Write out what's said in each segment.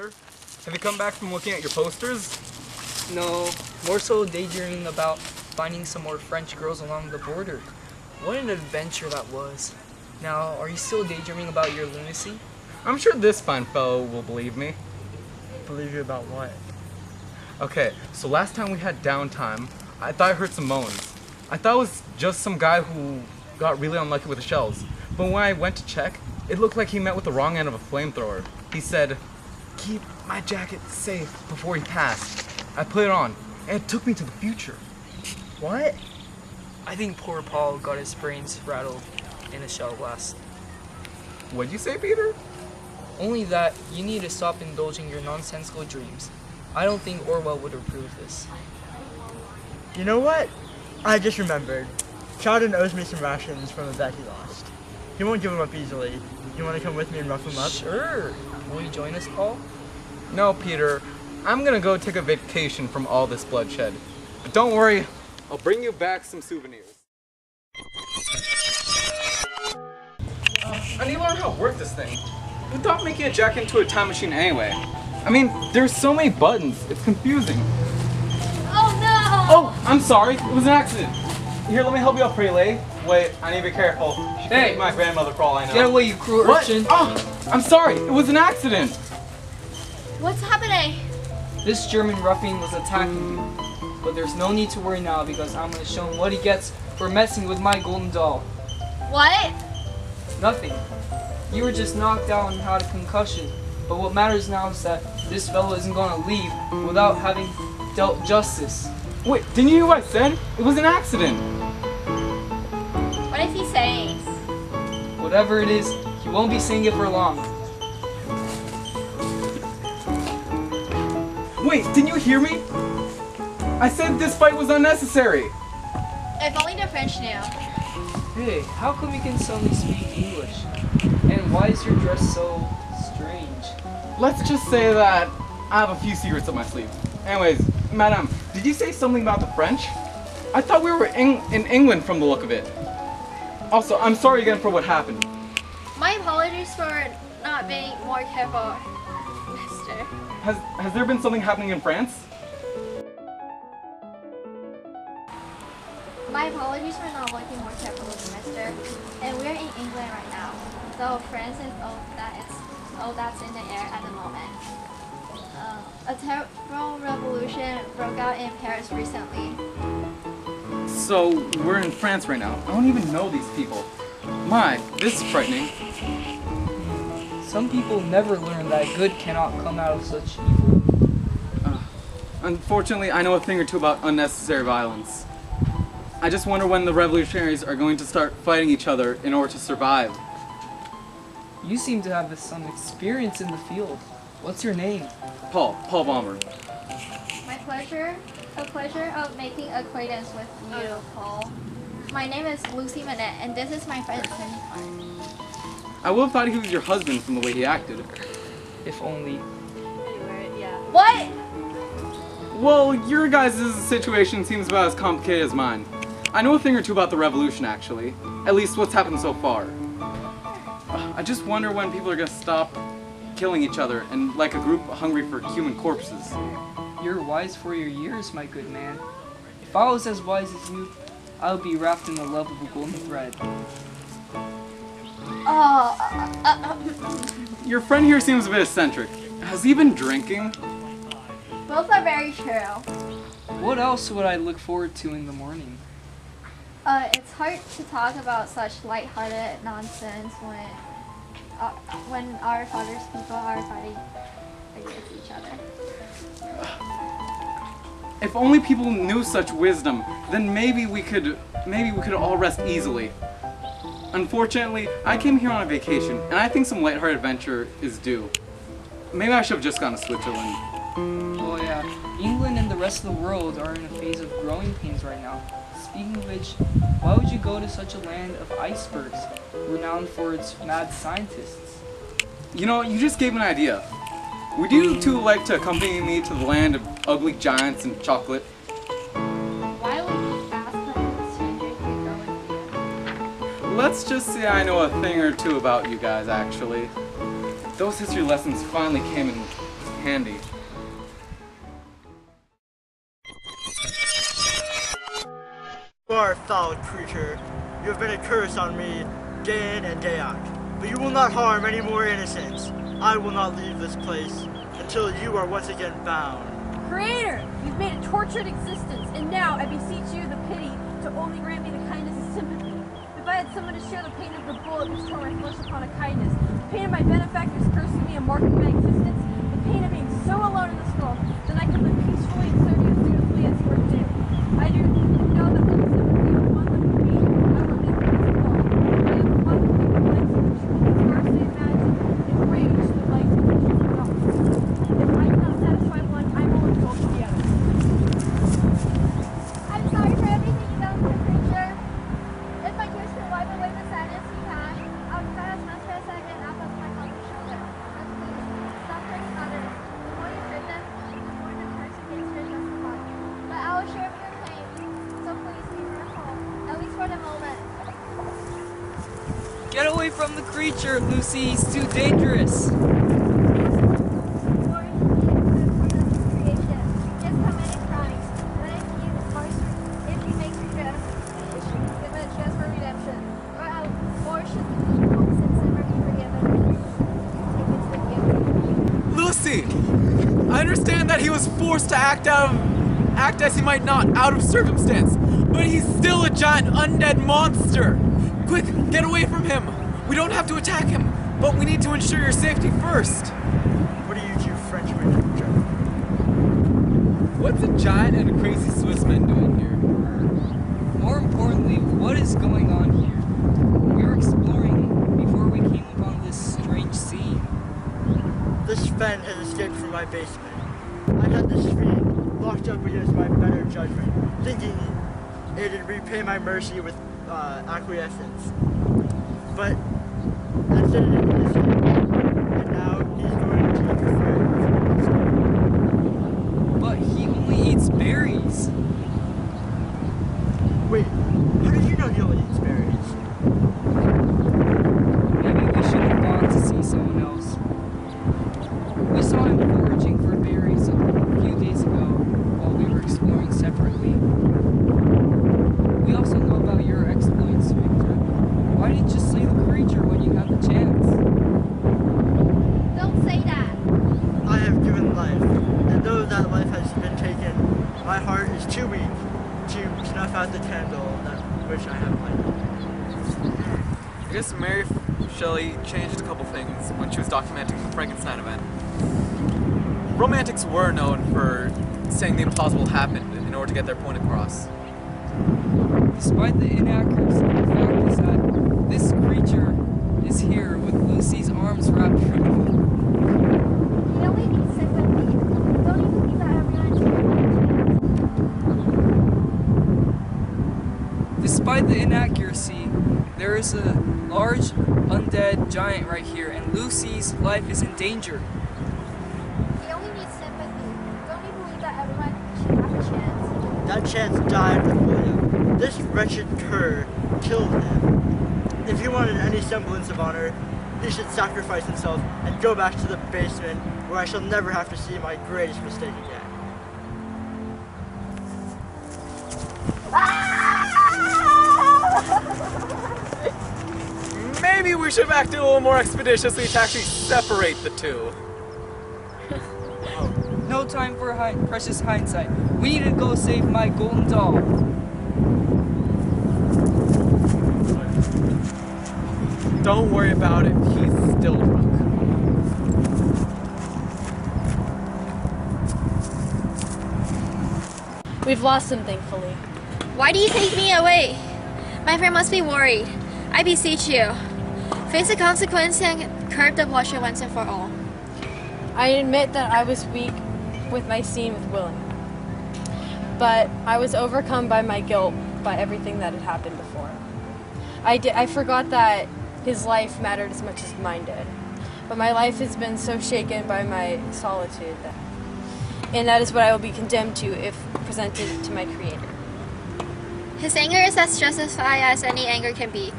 Peter? Have you come back from looking at your posters? No, more so daydreaming about finding some more French girls along the border. What an adventure that was. Now, are you still daydreaming about your lunacy? I'm sure this fine fellow will believe me. Believe you about what? Okay, so last time we had downtime, I thought I heard some moans. I thought it was just some guy who got really unlucky with the shells. But when I went to check, it looked like he met with the wrong end of a flamethrower. He said, "Keep my jacket safe," before he passed. I put it on, and it took me to the future. What? I think poor Paul got his brains rattled in a shell blast. What'd you say, Peter? Only that you need to stop indulging your nonsensical dreams. I don't think Orwell would approve this. You know what? I just remembered. Sheldon owes me some rations from the bet he lost. He won't give them up easily. You want to come with me and rough him up? Sure. Will you join us, Paul? No, Peter. I'm gonna go take a vacation from all this bloodshed. But don't worry, I'll bring you back some souvenirs. I need to learn how to work this thing. Who thought making a jacket into a time machine anyway? I mean, there's so many buttons, it's confusing. Oh no! Oh, I'm sorry, it was an accident. Here, let me help you out, Pretty Lady. Wait, I need to be careful. She could Hey. be my grandmother for all I know. Get away, you cruel What? urchin. Oh, I'm sorry, it was an accident. What's happening? This German ruffian was attacking you. But there's no need to worry now because I'm going to show him what he gets for messing with my golden doll. What? Nothing. You were just knocked out and had a concussion. But what matters now is that this fellow isn't going to leave without having dealt justice. Wait, didn't you hear what I said? It was an accident. What is he saying? Whatever it is, he won't be saying it for long. Wait, didn't you hear me? I said this fight was unnecessary. If only the French knew. Hey, how come you can suddenly speak English? And why is your dress so strange? Let's just say that I have a few secrets up my sleeve. Anyways, madame, did you say something about the French? I thought we were in England from the look of it. Also, I'm sorry again for what happened. My apologies for not being more careful, mister. Has there been something happening in France? My apologies for not looking more careful, mister. And we're in England right now. So France is all that's in the air at the moment. A terrible revolution broke out in Paris recently. So, we're in France right now. I don't even know these people. My, this is frightening. Some people never learn that good cannot come out of such evil. Unfortunately, I know a thing or two about unnecessary violence. I just wonder when the revolutionaries are going to start fighting each other in order to survive. You seem to have some experience in the field. What's your name? Paul Balmer. My pleasure. A pleasure of making acquaintance with you, Paul. My name is Lucy Manette, and this is my friend Tim. I would have thought he was your husband from the way he acted. If only. What? Well, your guys' situation seems about as complicated as mine. I know a thing or two about the revolution, actually. At least what's happened so far. I just wonder when people are gonna stop killing each other and like a group hungry for human corpses. You're wise for your years, my good man. If I was as wise as you, I would be wrapped in the love of a golden thread. Your friend here seems a bit eccentric. Has he been drinking? Both are very true. What else would I look forward to in the morning? It's hard to talk about such lighthearted nonsense when our father's people are fighting against each other. If only people knew such wisdom, then maybe we could all rest easily. Unfortunately, I came here on a vacation, and I think some lighthearted adventure is due. Maybe I should have just gone to Switzerland. Oh yeah, England and the rest of the world are in a phase of growing pains right now. Speaking of which, why would you go to such a land of icebergs, renowned for its mad scientists? You know, you just gave an idea. Would you two like to accompany me to the land of ugly giants and chocolate? Why would you ask a stranger to go with you? Let's just say I know a thing or two about you guys, actually. Those history lessons finally came in handy. You are a foul creature. You have been a curse on me day in and day out. But you will not harm any more innocents. I will not leave this place until you are once again bound. Creator, you've made a tortured existence, and now I beseech you the pity to only grant me the kindness and sympathy. If I had someone to share the pain of the bullet which tore my flesh upon a kindness, the pain of my benefactors cursing me and marking my existence, the pain of being so alone in this world, then I could live peacefully and serve you as dutifully as you are due. I do know that the sympathy of one that would be, I will make it as well. I am the one who can bless you, which you can scarcely imagine, in rage the light of which you forgot. If I cannot satisfy one, I will indulge the other. I'm sorry for everything you've done to the creature. If my tears could wipe away the sadness you had, I would try as much as I can out of my helpless shoulder. But please, stop hurting others. The more you hurt them, the more the curse against her justified. But I will share your pain. So please be merciful, at least for the moment. Get away from the creature, Lucy. He's too dangerous. Lord, creation, just committed crimes. But if you make redemption, give a chance for redemption. Or should the people's sins ever be forgiven? Take it to the Lucy! I understand that he was forced to act as he might not, out of circumstance, but he's still a giant undead monster! Quick, get away from him! We don't have to attack him, but we need to ensure your safety first! What are you two Frenchmen doing? What's a giant and a crazy Swissman doing here? More importantly, what is going on here? We were exploring before we came upon this strange scene. This Fen has escaped from my basement. I had this fiend locked up against my better judgment, thinking it'd repay my mercy with acquiescence. But instead it didn't escape. And now he's going to interfere. But he only eats berries. Wait, how did you know he only eats berries? Maybe we should have gone to see someone else. We saw him foraging for berries a few days ago while we were exploring separately. We also know about your exploits, Victor. Why didn't you slay the creature when you had the chance? Don't say that. I have given life, and though that life has been taken, my heart is too weak to snuff out the candle that which I have lighted. I guess Mary Shelley changed a couple things when she was documenting the Frankenstein event. Romantics were known for saying the impossible happened in order to get their point across. Despite the inaccuracy, the fact is that this creature is here with Lucy's arms wrapped around him. He only needs sympathy. Don't you believe that everyone should? Despite the inaccuracy, there is a large undead giant right here, and Lucy's life is in danger. He only needs sympathy. Don't you believe that everyone should have a chance? That chance died with William. This wretched cur killed him. If he wanted any semblance of honor, he should sacrifice himself and go back to the basement where I shall never have to see my greatest mistake again. Maybe we should act a little more expeditiously to actually separate the two. No time for precious hindsight. We need to go save my golden doll. Don't worry about it, he's still drunk. We've lost him, thankfully. Why do you take me away? My friend must be worried. I beseech you. Face the consequence and curb the blusher once and for all. I admit that I was weak with my scene with William. But I was overcome by my guilt by everything that had happened before. I forgot that his life mattered as much as mine did. But my life has been so shaken by my solitude and that is what I will be condemned to if presented to my Creator. His anger is as justified as any anger can be,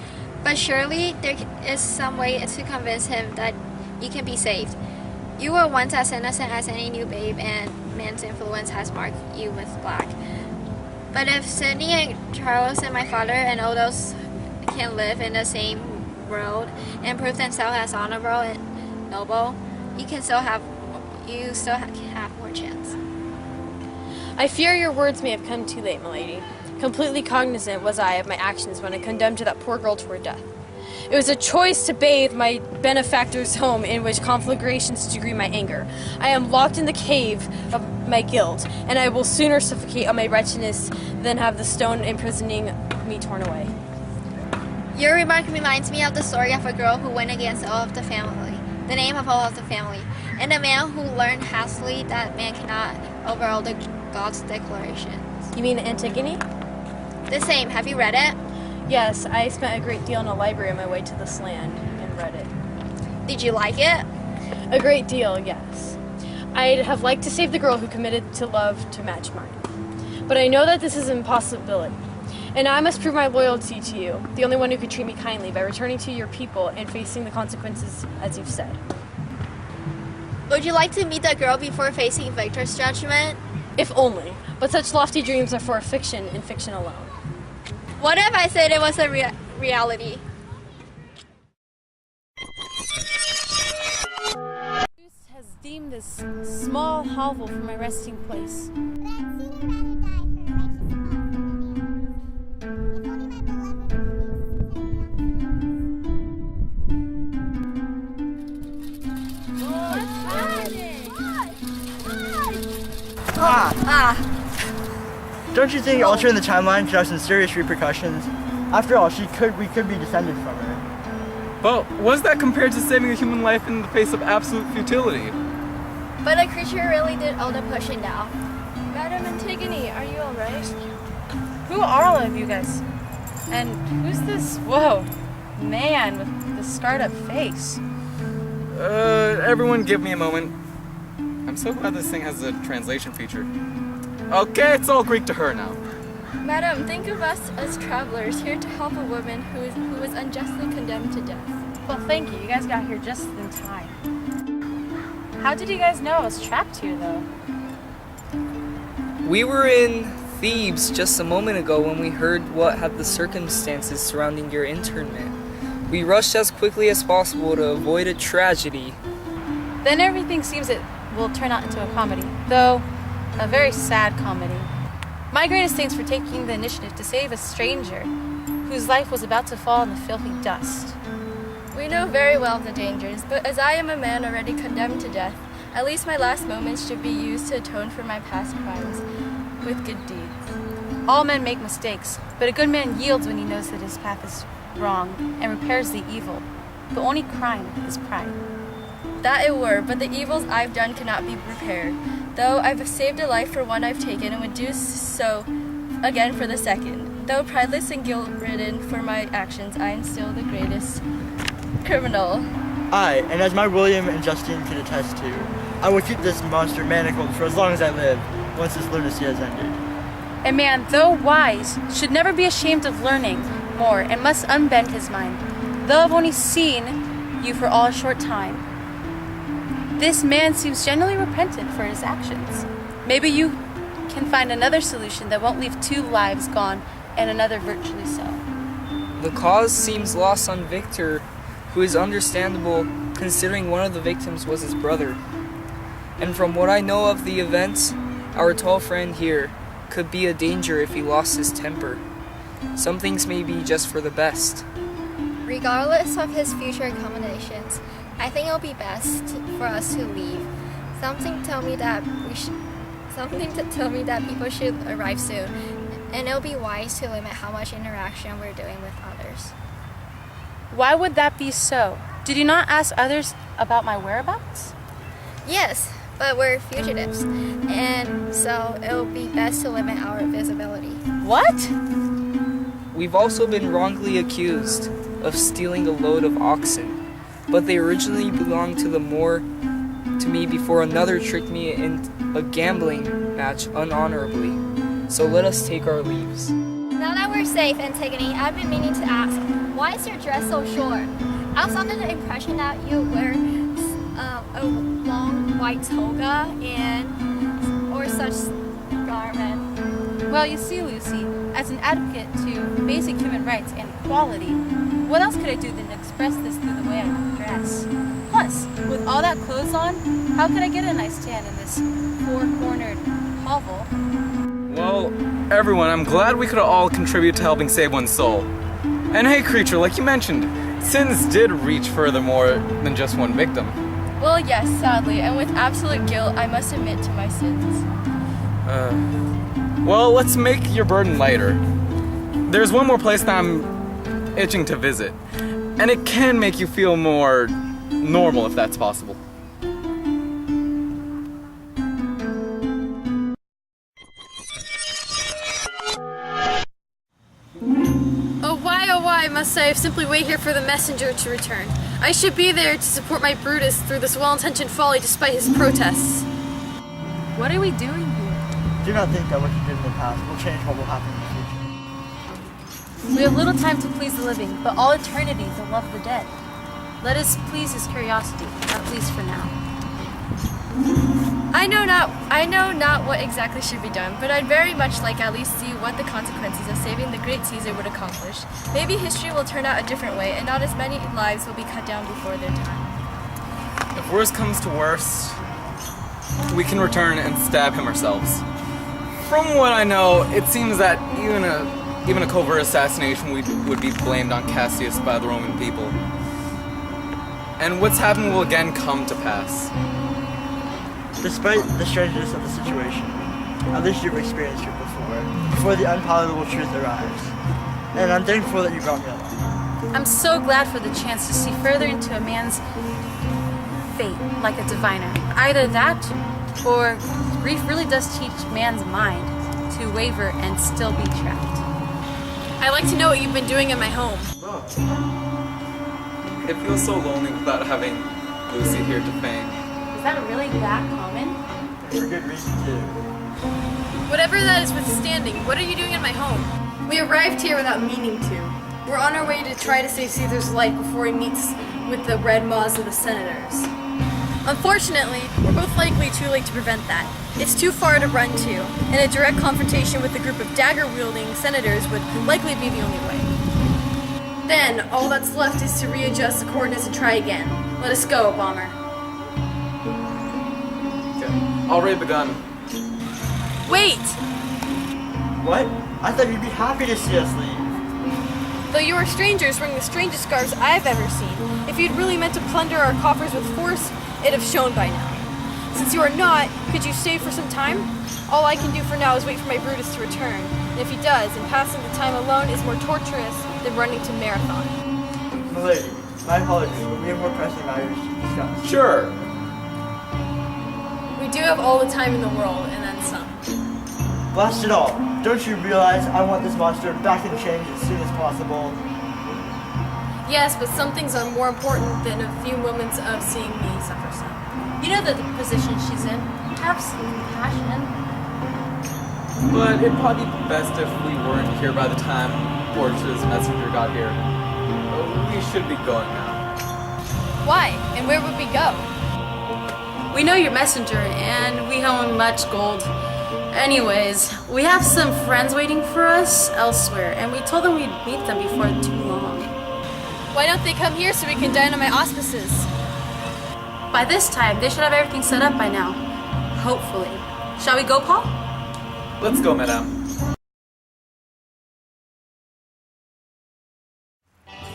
but surely there is some way to convince him that he can be saved. You were once as innocent as any new babe, and man's influence has marked you with black. But if Sydney and Charles and my father and all those can live in the same world and prove themselves as honorable and noble, you still have more chance. I fear your words may have come too late, milady. Completely cognizant was I of my actions when I condemned that poor girl to her death. It was a choice to bathe my benefactor's home in which conflagrations degree my anger. I am locked in the cave of my guilt, and I will sooner suffocate on my wretchedness than have the stone imprisoning me torn away. Your remark reminds me of the story of a girl who went against all of the family, the name of all of the family, and a man who learned hastily that man cannot overrule the God's declarations. You mean Antigone? The same. Have you read it? Yes, I spent a great deal in a library on my way to this land and read it. Did you like it? A great deal, yes. I'd have liked to save the girl who committed to love to match mine. But I know that this is an impossibility. And I must prove my loyalty to you, the only one who could treat me kindly, by returning to your people and facing the consequences as you've said. Would you like to meet the girl before facing Victor's judgment? If only. But such lofty dreams are for fiction and fiction alone. What if I said it was a reality? Zeus has deemed this small hovel for my resting place. Don't you think altering the timeline could have some serious repercussions? After all, we could be descended from her. But what's that compared to saving a human life in the face of absolute futility? But a creature really did all the pushing now. Madam Antigone, are you alright? Who are all of you guys? And who's this, man with the scarred up face? Everyone give me a moment. I'm so glad this thing has a translation feature. Okay, it's all Greek to her now. Madam, think of us as travelers here to help a woman who was unjustly condemned to death. Well, thank you. You guys got here just in time. How did you guys know I was trapped here, though? We were in Thebes just a moment ago when we heard what had the circumstances surrounding your internment. We rushed as quickly as possible to avoid a tragedy. Then everything seems it will turn out into a comedy, though a very sad comedy. My greatest thanks for taking the initiative to save a stranger whose life was about to fall in the filthy dust. We know very well the dangers, but as I am a man already condemned to death, at least my last moments should be used to atone for my past crimes with good deeds. All men make mistakes, but a good man yields when he knows that his path is wrong and repairs the evil. The only crime is pride. That it were, but the evils I've done cannot be repaired. Though I've saved a life for one I've taken and would do so again for the second. Though prideless and guilt-ridden for my actions, I am still the greatest criminal. Aye, and as my William and Justine can attest to, I will keep this monster manacled for as long as I live, once this lunacy has ended. A man, though wise, should never be ashamed of learning more and must unbend his mind, though I've only seen you for all a short time. This man seems genuinely repentant for his actions. Maybe you can find another solution that won't leave 2 lives gone and another virtually so. The cause seems lost on Victor, who is understandable considering one of the victims was his brother. And from what I know of the events, our tall friend here could be a danger if he lost his temper. Some things may be just for the best. Regardless of his future accommodations, I think it'll be best for us to leave. Something to tell me that people should arrive soon, and it'll be wise to limit how much interaction we're doing with others. Why would that be so? Did you not ask others about my whereabouts? Yes, but we're fugitives, and so it'll be best to limit our visibility. What? We've also been wrongly accused of stealing a load of oxen, but they originally belonged to the Moor to me before another tricked me in a gambling match unhonorably. So let us take our leaves. Now that we're safe, Antigone, I've been meaning to ask, why is your dress so short? I was under the impression that you wear a long white toga and or such garment. Well, you see, Lucy, as an advocate to basic human rights and equality, what else could I do than express this through the way I dress? Plus, with all that clothes on, how could I get a nice tan in this four-cornered hovel? Well, everyone, I'm glad we could all contribute to helping save one's soul. And hey, creature, like you mentioned, sins did reach further more than just one victim. Well, yes, sadly, and with absolute guilt, I must admit to my sins. Well, let's make your burden lighter. There's one more place that I'm itching to visit, and it can make you feel more normal if that's possible. Oh why must I simply wait here for the messenger to return? I should be there to support my Brutus through this well-intentioned folly despite his protests. What are we doing here? Do not think that what you did in the past will change what will happen in the future. We have little time to please the living, but all eternity to love the dead. Let us please his curiosity, at least for now. I know not what exactly should be done, but I'd very much like at least see what the consequences of saving the great Caesar would accomplish. Maybe history will turn out a different way, and not as many lives will be cut down before their time. If worst comes to worst, we can return and stab him ourselves. From what I know, it seems that even a covert assassination would be blamed on Cassius by the Roman people. And what's happened will again come to pass. Despite the strangeness of the situation, at least you've experienced it before the unpalatable truth arrives. And I'm thankful that you brought me along. I'm so glad for the chance to see further into a man's fate like a diviner. Either that, or grief really does teach man's mind to waver and still be trapped. I'd like to know what you've been doing in my home. It feels so lonely without having Lucy here to feign. Is that really that common? For good reason too. Whatever that is withstanding, what are you doing in my home? We arrived here without meaning to. We're on our way to try to save Caesar's life before he meets with the red maws of the senators. Unfortunately, we're both likely too late to prevent that. It's too far to run to, and a direct confrontation with a group of dagger-wielding senators would likely be the only way. Then, all that's left is to readjust the coordinates and try again. Let us go, Bomber. Already begun. Wait! What? I thought you'd be happy to see us leave. Though you are strangers wearing the strangest scarves I've ever seen, if you'd really meant to plunder our coffers with force, it'd have shown by now. Since you are not, could you stay for some time? All I can do for now is wait for my Brutus to return. And if he does, and passing the time alone is more torturous than running to Marathon. Milady, my apologies, but we have more pressing matters to discuss. Sure. We do have all the time in the world, and then some. Blast it all. Don't you realize I want this monster back in chains as soon as possible? Yes, but some things are more important than a few moments of seeing me suffer some. You know the position she's in. Have some compassion. But it'd probably be best if we weren't here by the time Portia's messenger got here. We should be going now. Why? And where would we go? We know your messenger, and we own much gold. Anyways, we have some friends waiting for us elsewhere, and we told them we'd meet them before too long. Why don't they come here so we can dine on my auspices? By this time, they should have everything set up by now. Hopefully. Shall we go, Paul? Let's go, madame.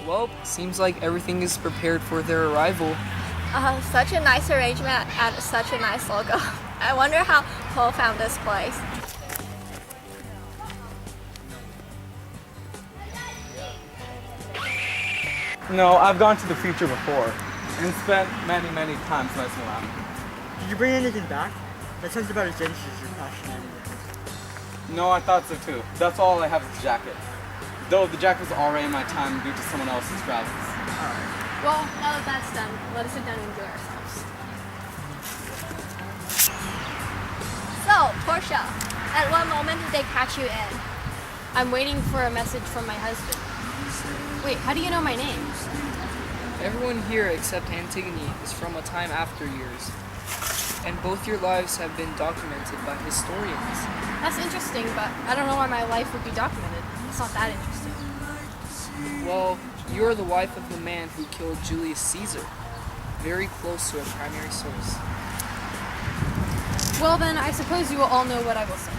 Well, seems like everything is prepared for their arrival. Such a nice arrangement and such a nice logo. I wonder how Paul found this place. No, I've gone to the future before and spent many, many times messing around. Did you bring anything back? That sounds about as dangerous as your passion anyway. No, I thought so too. That's all I have is the jacket. Though the jacket was already in my time due to someone else's travels. Well, now that that's done, let us sit down and enjoy ourselves. So, Portia, at what moment did they catch you in? I'm waiting for a message from my husband. Wait, how do you know my name? Everyone here except Antigone is from a time after yours, and both your lives have been documented by historians. That's interesting, but I don't know why my life would be documented. It's not that interesting. Well, you are the wife of the man who killed Julius Caesar, very close to a primary source. Well then, I suppose you will all know what I will say.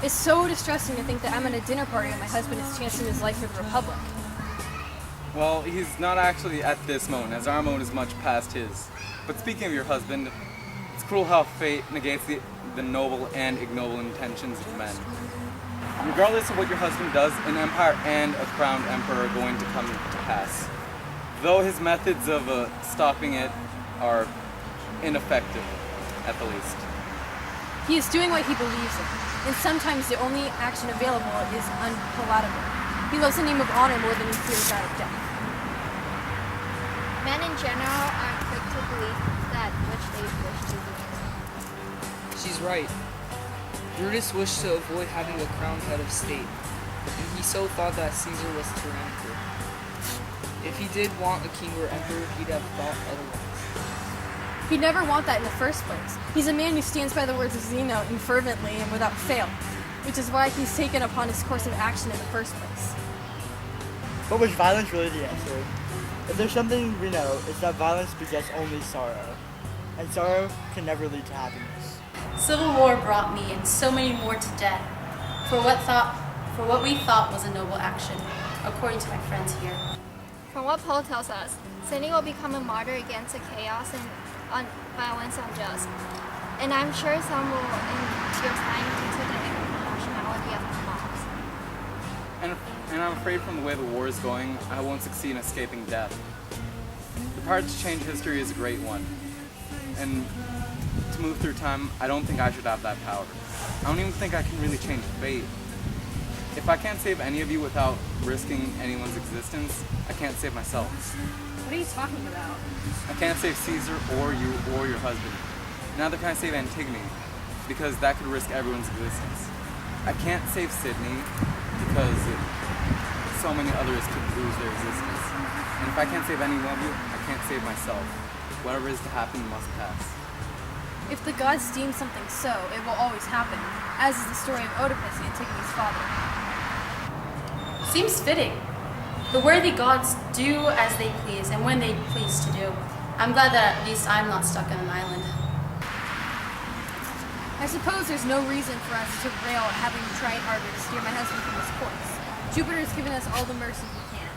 It's so distressing to think that I'm at a dinner party and my husband is chancing his life for the Republic. Well, he's not actually at this moment, as our moment is much past his. But speaking of your husband, it's cruel how fate negates the noble and ignoble intentions of men. Regardless of what your husband does, an empire and a crowned emperor are going to come to pass. Though his methods of stopping it are ineffective, at the least. He is doing what he believes in, and sometimes the only action available is unpalatable. He loves the name of honor more than he fears that of death. Men in general are quick to believe that which they wish to believe. She's right. Brutus wished to avoid having a crowned head of state, and he so thought that Caesar was tyrannical. If he did want a king or emperor, he'd have thought otherwise. He'd never want that in the first place. He's a man who stands by the words of Zeno fervently and without fail, which is why he's taken upon his course of action in the first place. But was violence really the answer? If there's something we know, it's that violence begets only sorrow, and sorrow can never lead to happiness. Civil war brought me and so many more to death for what we thought was a noble action, according to my friends here. From what Paul tells us, Sidney will become a martyr against the chaos and violence unjust. And I'm sure some will in your time due to the irrationality of the mobs. And I'm afraid from the way the war is going, I won't succeed in escaping death. The power to change history is a great one. And to move through time, I don't think I should have that power. I don't even think I can really change fate. If I can't save any of you without risking anyone's existence, I can't save myself. What are you talking about? I can't save Caesar or you or your husband. Neither can I save Antigone, because that could risk everyone's existence. I can't save Sidney, because so many others could lose their existence. And if I can't save any one of you, I can't save myself. Whatever is to happen must pass. If the gods deem something so, it will always happen, as is the story of Oedipus, Antigone's father. Seems fitting. The worthy gods do as they please and when they please to do. I'm glad that at least I'm not stuck on an island. I suppose there's no reason for us to rail at having tried harder to steer my husband from his course. Jupiter has given us all the mercy he can.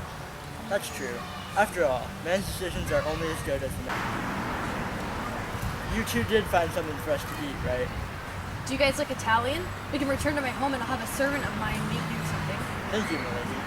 That's true. After all, man's decisions are only as good as the man. You two did find something for us to eat, right? Do you guys like Italian? We can return to my home and I'll have a servant of mine make you something. Thank you, Milady.